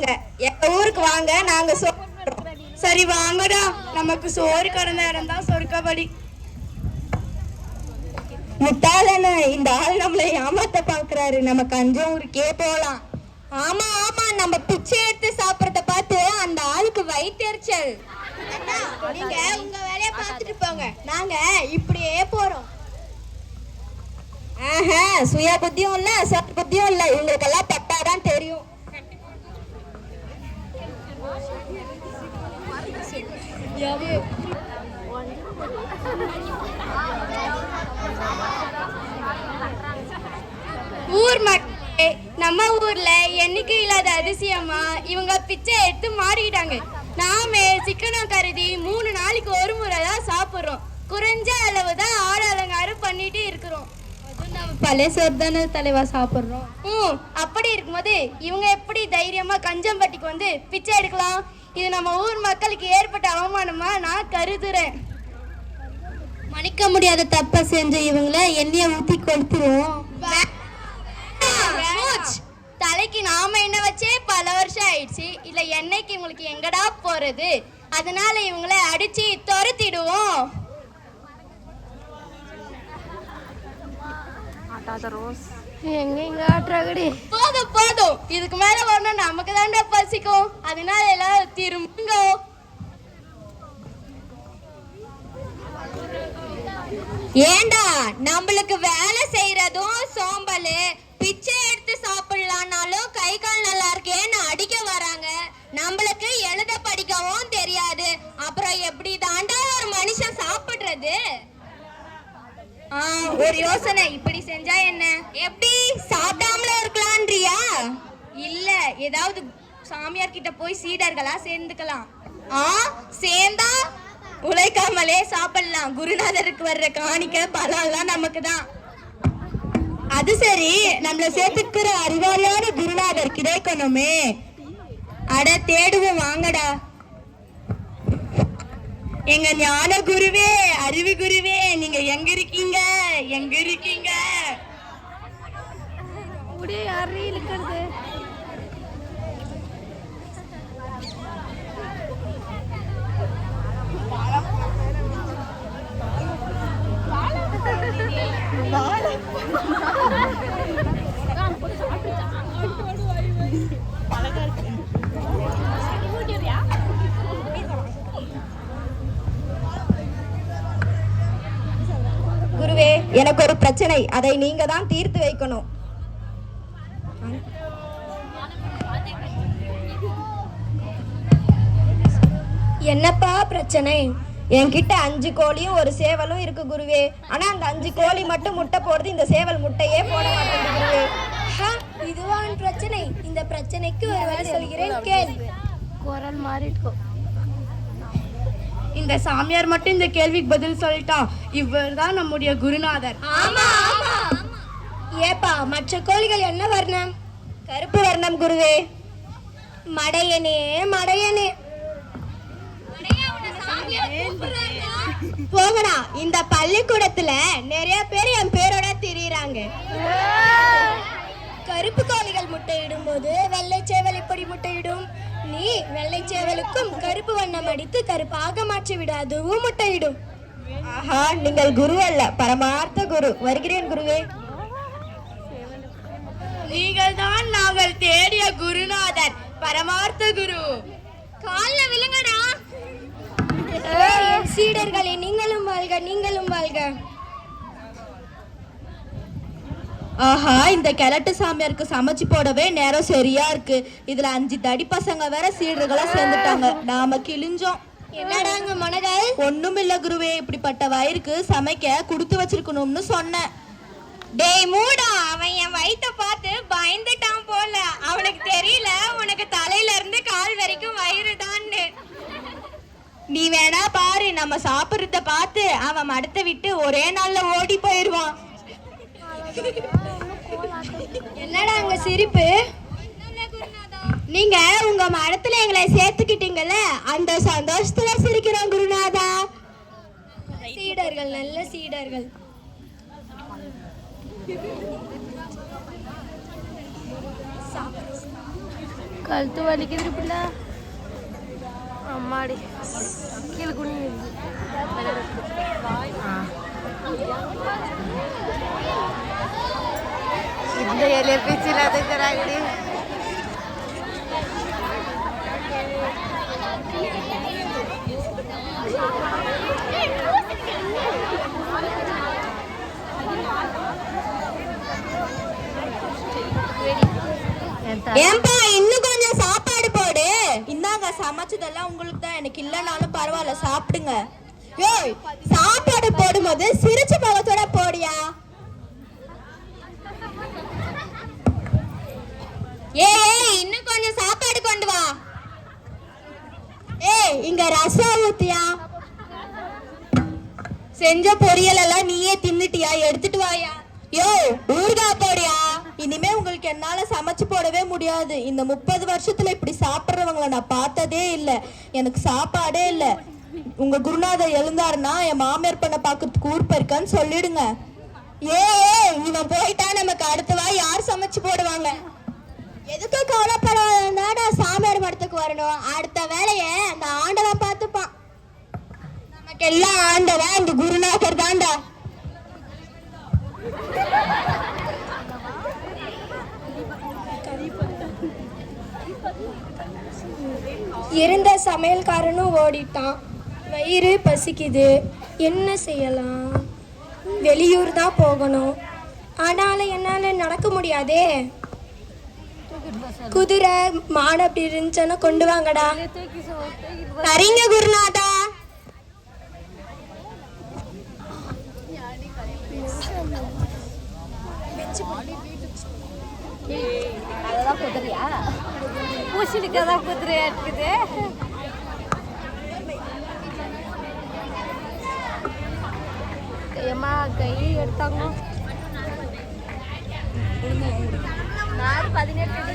வாங்க, எங்க ஊருக்கு வாங்க, நாங்க சொல்றோம். சரி வாங்கடா, நமக்கு சோறு கடந்த இடம் தான் சொர்க்கபடி. முட்டாளன இந்த ஆள் நம்மளை ஏமாத்த பாக்குறாரு. நம்ம கஞ்சம் ஊருக்கே போலாம். ஆமா ஆமா, நம்ம பிச்சை எடுத்து சாப்பிடறத பார்த்து அந்த ஆளுக்கு வயிற்றெரிச்சல். நீங்க உங்க வேலையை பார்த்துட்டு போங்க, நாங்க இப்படியே போறோம். சுய புத்தியும் இல்ல சத் புத்தியும் இல்ல, இவங்களுக்கெல்லாம் பட்டாதான் தெரியும். ஊர் மக்களே, நம்ம ஊர்ல எண்ணிக்கை இல்லாத அதிசயமா இவங்க பிச்சை எடுத்து மாறிக்கிட்டாங்க. நாமே சிக்கனம் கருதி 3 நாளைக்கு ஒரு முறை தான் சாப்பிடுறோம். குறைஞ்ச அளவு தான் ஆடு அலங்காரம் பண்ணிட்டு இருக்கிறோம். பழைய சோறு தானே தலைவா சாப்பிடுறோம். அப்படி இருக்கும்போது இவங்க எப்படி தைரியமா கஞ்சம்பட்டிக்கு வந்து பிச்சை எடுக்கலாம்? இது நம்ம ஊர் மக்களுக்கு ஏற்பட்ட அவமானமா நான் கருதுறேன். மன்னிக்க முடியாத தப்ப செஞ்ச இவங்கள எண்ணெய ஊத்தி கொளுத்துருவோம். தலைக்கு நாம என்ன வச்சே பல வருஷம் ஆயிடுச்சு. இல்ல எண்ணெய்க்கு இவங்களுக்கு எங்கடா போறது? அதனால இவங்களை அடிச்சு துரத்திடுவோம். போதும் போதும், இதுக்கு மேல வரணும் நமக்கு தாண்டா பசிக்கும். அதனால எல்லாரும் திரும்புங்க. ஏண்டா நம்மளுக்கு வேலை செய்யறதும் சோம்பல், பிச்சை எடுத்து சாப்பிடலான்னாலும் கை கால் நல்லா இருக்கேன்னு அடிக்க வராங்க. நம்மளுக்கு எழுத படிக்கவும் தெரியாது, அப்புறம் எப்படி தாண்டா ஒரு மனுஷன் சாப்பிடுறது? ஒரு யோசனை, இப்படி செஞ்சா என்ன? எப்படி சாப்பிடாமல இருக்கலாம்ன்றியா? இல்ல, ஏதாவது சாமியார் கிட்ட போய் சீடர்களா சேர்ந்துக்கலாம். சேர்ந்தா உழைக்காமலே சாப்பிடலாம். குருநாதருக்கு வர்ற காணிக்க பலம்லாம் நமக்கு தான். அது சரி, நம்மள சேர்த்துக்கிற அறிவாளியான குருநாதர் கிடைக்கணுமே. அட தேடுவோம், வாங்கடா. எங்க ஞான குருவே, அறிவு குருவே, நீங்க எங்க இருக்கீங்க? எங்க இருக்கீங்க? குருவே, எனக்கு ஒரு பிரச்சனை, அதை நீங்க தான் தீர்த்து வைக்கணும். என்னப்பா பிரச்சனை? என்கிட்ட 5 கோழியும் ஒரு சேவலும் இருக்கு குருவே. ஆனா அந்த 5 கோழி மட்டும் முட்டை போடுது, இந்த சேவல் முட்டையே போட மாட்டேங்குது குருவே. இதுவான் பிரச்சனை? இந்த பிரச்சனைக்கு ஒரு வழி சொல்கிறேன், கேள். குரல் மாறிட்டு இந்த சாமியார் மட்டும் இந்த கேள்விக்கு பதில் சொல்லிட்டான். இவர் தான் நம்முடைய குருநாதர். ஆமா ஆமா. ஏப்பா, மற்ற கோழிகள் என்ன வர்ணம்? கருப்பு வர்ணம் குருவே. மடையனே மடையனே, போகடா. இந்த பள்ளிக்கூடத்துல நிறைய பேர் என் பேரோட திரியிறாங்க. கருப்பு கோழிகள் முட்டையிடும் போது வெள்ளை சேவல் இப்படி முட்டையிடும். நீ வெள்ளை சேவலுக்கும் கருப்பு வண்ணம் அடித்து கருப்பாக மாற்றி விட, அதுவும் முட்டையிடும். ஆஹா, நீங்கள் குரு அல்ல, பரமார்த்த குரு. வருகிறேன் குருவே. நீங்கள் தான் நாங்கள் தேடிய குருநாதர், பரமார்த்த குரு. கால்ல விழுங்கடா. சீடர்களே, நீங்களும் வாழ்க, நீங்களும் வாழ்க. ஆஹா, இந்த கிழட்டு சாமியாருக்கு சமைச்சு போடவே நேரம் சரியா இருக்கு. இதுல 5 தடி பசங்க வேற சீடர்களா சேர்ந்துட்டாங்க. நாம கிழிஞ்சோம். என்னடாங்க மனகள்? ஒண்ணும் இல்ல குருவே, இப்படிப்பட்ட வயிறுக்கு சமைக்க கொடுத்து வச்சிருக்கணும்னு சொன்னேன். டேய் மூடா, அவன் என் வயிற்ற பார்த்து பயந்துட்டான் போல. அவனுக்கு தெரியல உனக்கு தலையில இருந்து கால் வரைக்கும் வயிறு தான்னு. நீ வேணா பாரு, நம்ம சாப்பிடுறத பார்த்து அவன் மடத்தை விட்டு ஒரே நாள்ல ஓடி போயிருவான். என்னடா அங்க சிரிப்பு? நீங்க உங்க மடத்துல எங்களை சேர்த்துக்கிட்டீங்கல்ல, அந்த சந்தோஷத்துல சிரிக்கிறோம் குருநாதா. சீடர்கள், நல்ல சீடர்கள். கழுத்து வலிக்குது பிள்ளை. அம்மாடி கீழே குனி. இந்த இலைய பேச்சில் அதுக்கிறாங்கடி. ஏன்பா இன்னும் கொஞ்சம் சாப்பாடு போடு. இந்தாங்க, சமைச்சதெல்லாம் உங்களுக்கு தான், எனக்கு இல்லைனாலும் பரவாயில்ல, சாப்பிடுங்க. ஏய், சாப்பாடு போடும்போது சிரிச்ச முகத்தோட போடியா. ஏய், இன்னும் கொஞ்சம் சாப்பாடு கொண்டு வா. ஏய், இங்க ரசம் ஊத்தியா. செஞ்ச பொரியல் எல்லாம் நீயே தின்னுட்டியா? எடுத்துட்டு வாயா. யோ, ஊறுகாய் போடியா. இனிமே உங்களுக்கு என்னால சமைச்சு போடவே முடியாது. இந்த 30 வருஷத்துல இப்படி சாப்பிட்றவங்கள நான் பார்த்ததே இல்லை. எனக்கு சாப்பாடே இல்லை. உங்க குருநாதர் எழுந்தாருன்னா என் மாமியார் பண்ண பாக்கிறதுக்கு ஊர் போயிருக்கான்னு சொல்லிடுங்க. இவன் போயிட்டா நமக்கு அடுத்தவா யார் சமைச்சு போடுவாங்க? எதுக்கும் கவலைப்படாதா, சாமியார் மடத்துக்கு வரணும். அடுத்த வேலையை அந்த ஆண்டவன் பார்த்துப்பான். நமக்கு எல்லாம் ஆண்டவன் அந்த குருநாதர் தாண்டா. இருந்த சமையல்காரனும் ஓடிட்டான். வயிறு பசிக்குது, என்ன செய்யலாம்? வெளியூர் தான் போகணும். ஆனாலும் என்னால் நடக்க முடியாதே. குதிரை மாடு அப்படி இருந்துச்சுன்னா கொண்டு வாங்கடா. சரிங்க குருநாதா. அதெல்லாம் குதிரையா? பூசணிக்காதான் குதிரையா இருக்குது. ஏமா கை எடுத்தாங்க. 18.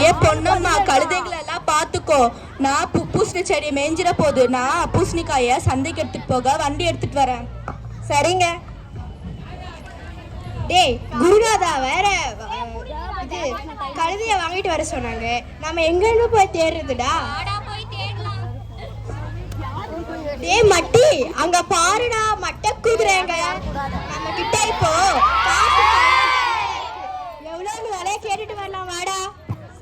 ஏன் பொண்ணம்மா, கழுதைங்களை எல்லாம் பாத்துக்கோ. நான் பூசணி செடியை மேய்ஞ்சிட போகுது. நான் பூசணிக்காய சந்தைக்கு எடுத்துட்டு போக வண்டி எடுத்துட்டு வரேன். சரிங்க. டேய், குருநாதா வேற இது கழுதைய வாங்கிட்டு வர சொன்னாங்க. நம்ம எங்கன்னு போய் தேடுறதுடா? டேய் மட்டி, அங்க பாருடா, மட்டை குதிரைங்க. நம்ம கிட்ட இப்போ எவ்வளவு விலைய கேட்டுட்டு வரலாம், வாடா.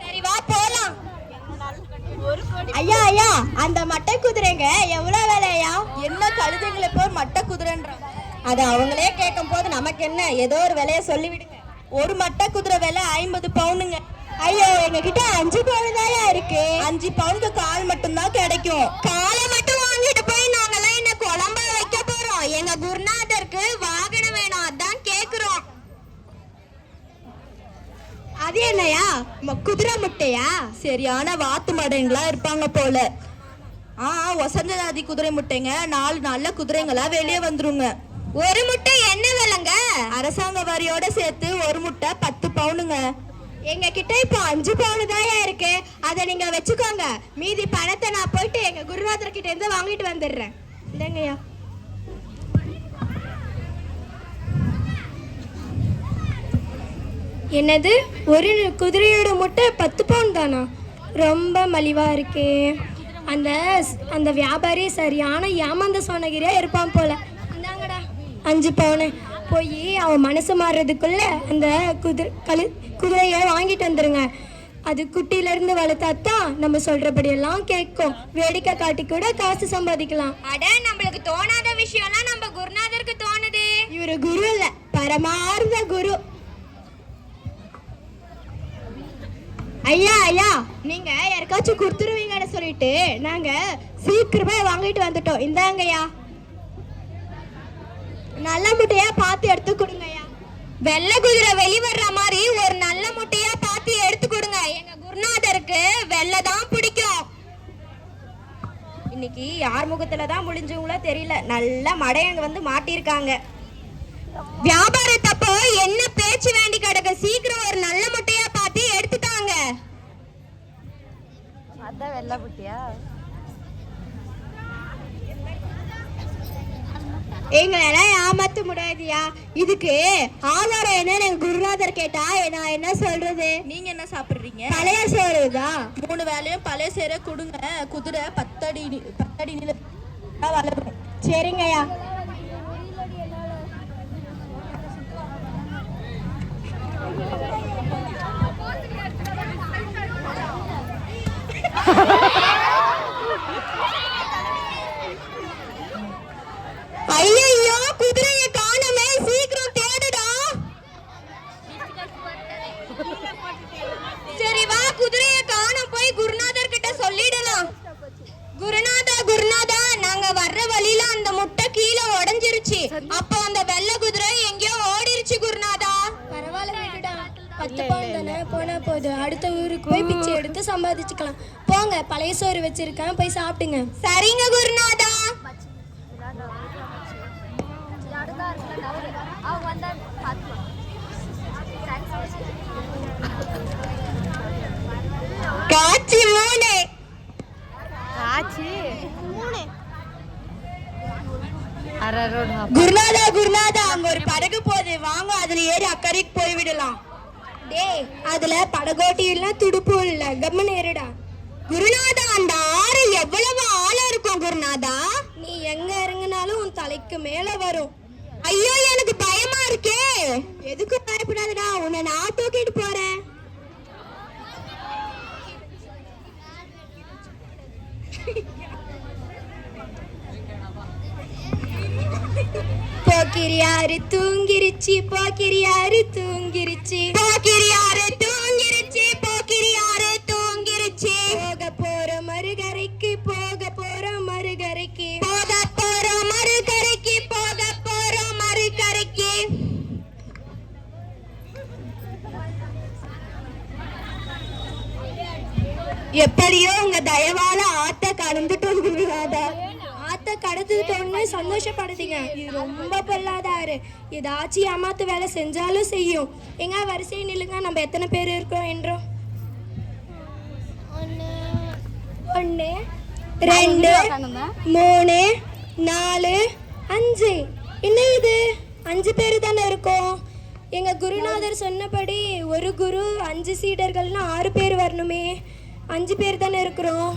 சரி வா போலாம். ஐயா ஐயா, அந்த மட்டை குதிரைங்க எவ்வளவு விலையா? என்ன கழுதைங்களை போய் மட்டை குதிரைன்றாங்க? அது அவங்களே கேட்கும் போது நமக்கு என்ன, ஏதோ ஒரு விலைய சொல்லி விடுங்க. ஒரு மட்டை குதிரை விலை 50 பவுனுங்க. ஐயோ, எங்க கிட்ட 5 பவுன் தான் இருக்கு. 5 பவுனுக்கு கால் மட்டும்தான் கிடைக்கும். காலை மட்டும் வாங்கிட்டு போய் நாங்கெல்லாம் என்ன குழம்பா வைக்க போறோம்? எங்க குருநாதருக்கு வாகனம் வேணும், அதான் கேக்குறோம். அது என்னையா, குதிரை முட்டையா? சரியான வாத்து மடைங்களா இருப்பாங்க போல. வசந்த ஜாதி குதிரை முட்டைங்க. 4 நல்ல குதிரைங்களா வெளியே வந்துருங்க. ஒரு முட்டை என்ன விலைங்க? அரசாங்க வரியோட சேர்த்து ஒரு முட்டை 10 பவுனுங்க. எங்க கிட்ட இப்போ 5 பவுன் தான் இருக்கு. அதை நீங்க வச்சுக்கோங்க. மீதி பணத்தை நான் போயிட்டு எங்க குருநாதர் கிட்ட இருந்து வாங்கிட்டு வந்துடுறேன். இல்லைங்கய்யா. என்னது, ஒரு குதிரையோட முட்டை 10 பவுன் தானா? ரொம்ப மலிவா இருக்கே. அந்த வியாபாரி சரியான ஏமாந்த சோனகிரியா இருப்பான் போல. இந்தாங்கடா 5 பவுனு. போய் அவன் மனசு மாறுறதுக்குள்ள அந்த குதிரையை வாங்கிட்டு வந்துருங்க. அது குட்டியிலேருந்து வளர்த்தாத்தான் நம்ம சொல்றபடியெல்லாம் கேட்கும். வேடிக்கை காட்டி கூட காசு சம்பாதிக்கலாம். அட, நம்மளுக்கு தோணாத விஷயம்லாம் நம்ம குருநாதருக்கு தோணுது. இவரு குரு இல்ல, பரமார்ந்த குரு. ஐயா ஐயா, நீங்க யாருக்காச்சும் கொடுத்துருவீங்கன்னு சொல்லிட்டு நாங்க சீக்கிரமா வாங்கிட்டு வந்துட்டோம். இந்தாங்கய்யா, நல்ல முட்டையா பார்த்து எடுத்து கொடுங்கய்யா. வெள்ளை குதிரை வெளிவர்ற மாதிரி ஒரு நல்ல முட்டையா பார்த்து எடுத்து கொடுங்க. எங்க குருநாதருக்கு வெள்ளை தான் பிடிக்கும். இன்னைக்கு யார் முகத்துல தான் முடிஞ்சவங்களோ தெரியல, நல்ல மடையங்க வந்து மாட்டிருக்காங்க. வியாபாரத்தப்போ என்ன பேச்சு வேண்டி கிடக்க, சீக்கிரம் ஒரு நல்ல முட்டையா பார்த்து எடுத்துட்டாங்க. அதான் வெள்ளை புட்டியா? எங்களெல்லாம் ஏமாத்த முடியாதியா. இதுக்கு ஆதாரம் என்னன்னு எங்க குருநாதர் கேட்டா நான் என்ன சொல்றது? நீங்க என்ன சாப்பிடுறீங்க? பழைய சோறுதான். 3 வேளையும் பழைய சேர கொடுங்க. குதிரை 10 அடி நீளம் வளரும். சரிங்கய்யா. ஐயோ, குதிரையை காணோமே, சீக்கிரம் தேடுடா. சரி வா, குதிரையை காணோம், போய் குருநாதர் கிட்ட சொல்லிடலாம். குருநாதா, நாங்க வர்ற வழியில அந்த முட்டை கீழே உடைஞ்சிருச்சு. அப்ப அந்த வெள்ளை குதிரை எங்கேயோ ஓடிருச்சு குருநாதா. பரவாயில்ல விடுடா, 10 பவுன் தானே, போனா போதும். அடுத்த ஊருக்கு போய் பிச்சை எடுத்து சம்பாதிச்சுக்கலாம். போங்க, பழைய சோறு வச்சிருக்கேன், போய் சாப்பிடுங்க. சரிங்க குருநாதா. காட்சி 3. குருநாதா, அங்க ஒரு படகு போகுது, வாங்க அதுல ஏறி அக்கறைக்கு போய் விடலாம். டேய், அதுல படகோட்டி இல்ல, துடுப்பு இல்ல, கம்மன் ஏறுடா. குருநாதா, அந்த ஆறு எவ்வளவு ஆழம் இருக்கும் குருநாதா? நீ எங்க இறங்குனாலும் உன் தலைக்கு மேல வரும். ஐயோ, எனக்கு பயமா இருக்கே. எதுக்கு பயப்படாதடா, உன்னை நான் தூக்கிட்டு போறேன். போக்கிரியாரு தூங்கிருச்சு, போக்கிரியாரு தூங்கிருச்சு, போக்கிரியாரு தூங்கிருச்சு, போக்கிரியாரு தூங்கிருச்சு. போக போற மறுகரைக்கு, போக போற மறுகரைக்கு, போக போறோம் மறுகரைக்கு, போக போறோம் மறுகரைக்கு. எப்படியோ உங்க தயவால ஆத்த கடந்துட்டோம் குருநாதா. ஆத்த கடத்துட்டோன்னு சந்தோஷப்படுதீங்க. இது ரொம்ப பொல்லாதாரு. ஏதாச்சும் ஏமாத்து வேலை செஞ்சாலும் செய்யும். எங்க வரிசை நில்லுங்க, நம்ம எத்தனை பேர் இருக்கோம் என்றோம். 1 2 3 4 5. என்ன இது, 5 பேர் தானே இருக்கோம். எங்க குருநாதர் சொன்னபடி ஒரு குரு 5 சீடர்கள்னா 6 பேர் வரணுமே. 5 பேர் தானே இருக்கிறோம்.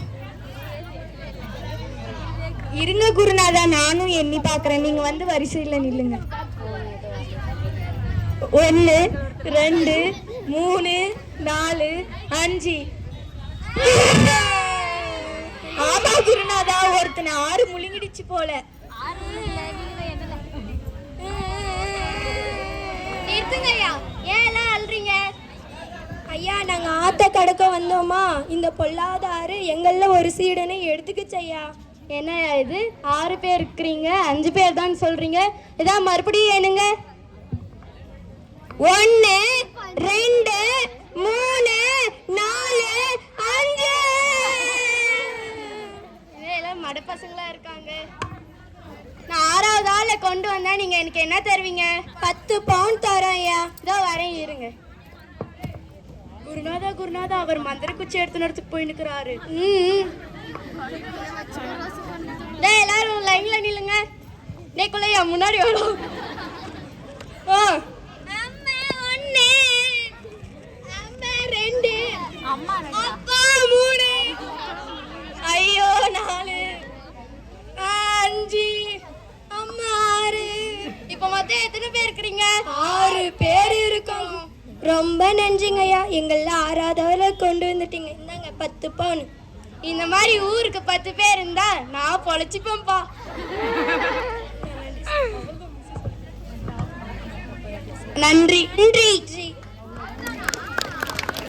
இருங்க குருநாதா, நானும் எண்ணி பாக்குறேன். நீங்க வந்து வரிசையில நில்லுங்க. 1 2 3 4 5. ஆமா குருநாதா, ஒருத்தனை 6 முழுங்கிடுச்சு போல. இருக்குங்கய்யா, ஏன் எல்லாம் அல்றீங்க? ஐயா, நாங்க ஆத்த கடக்க வந்தோமா, இந்த பொல்லாதாரு எங்கள ஒரு சீடனை எடுத்துக்கிச்சு ஐயா. என்ன இது, 6 பேர் இருக்கிறீங்க, 5 பேர் தான் சொல்றீங்க. இதான் மறுபடியும் ஏனுங்க? 1 2 3 4 5. இதெல்லாம் மட பசங்களா இருக்காங்க. நான் 6வது ஆளை கொண்டு வந்தா நீங்க எனக்கு என்ன தருவீங்க? 10 பவுன் தரோம் ஐயா. இதோ வரேன், இருங்க. குருநாதா, அவர் மந்திர குச்சி எடுத்து நடத்துக்கு போய் நிற்கிறாரு. எல்லாரும் லைன்ல நில்லுங்க. நெக்குள்ளையா முன்னாடி வரும். அம்மா 1 அம்மா 2 அப்பா 3 ஐயோ 4 5 அம்மா 6. இப்ப மொத்தம் எத்தனை பேர் இருக்கிறீங்க? 6 பேர் இருக்கோம். ரொம்ப நன்றிங்க ஐயா, எங்கள 6ஆவதுல கொண்டு வந்துட்டீங்க. இந்தாங்க 10 பவுன். இந்த மாதிரி ஊருக்கு 10 பேர் இருந்தா நான் பொழைச்சிப்பேன்ப்பா. நன்றி.